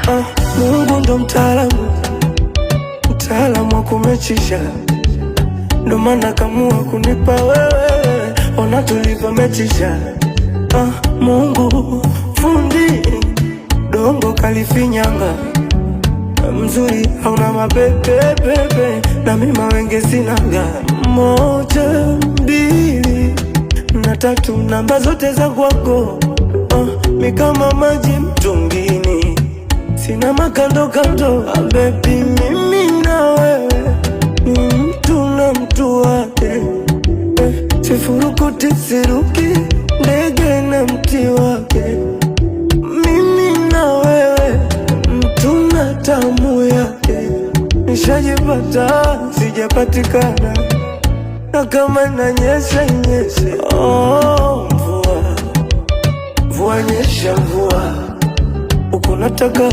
Mungu ndo mtaalamu wa kumechisha, ndo maana kamua kunipa wewe, ona tulivyomechisha. Mungu fundi dongo kalifinyanga, mzuri hauna mapepe, na mima wenge sinaga. 1, 2 na 3, namba zote za kwako mi kama maji mtungini, sina makando kando. Baby, mimi na wewe ni mtu na mtu wake, sifurukuti siruki ndege na mti wake. Mimi na wewe mtu na tamu yake, nishajipata sijapatikana, na kama nanyesha inyeshe. Mvua nyesha, mvua uko nataka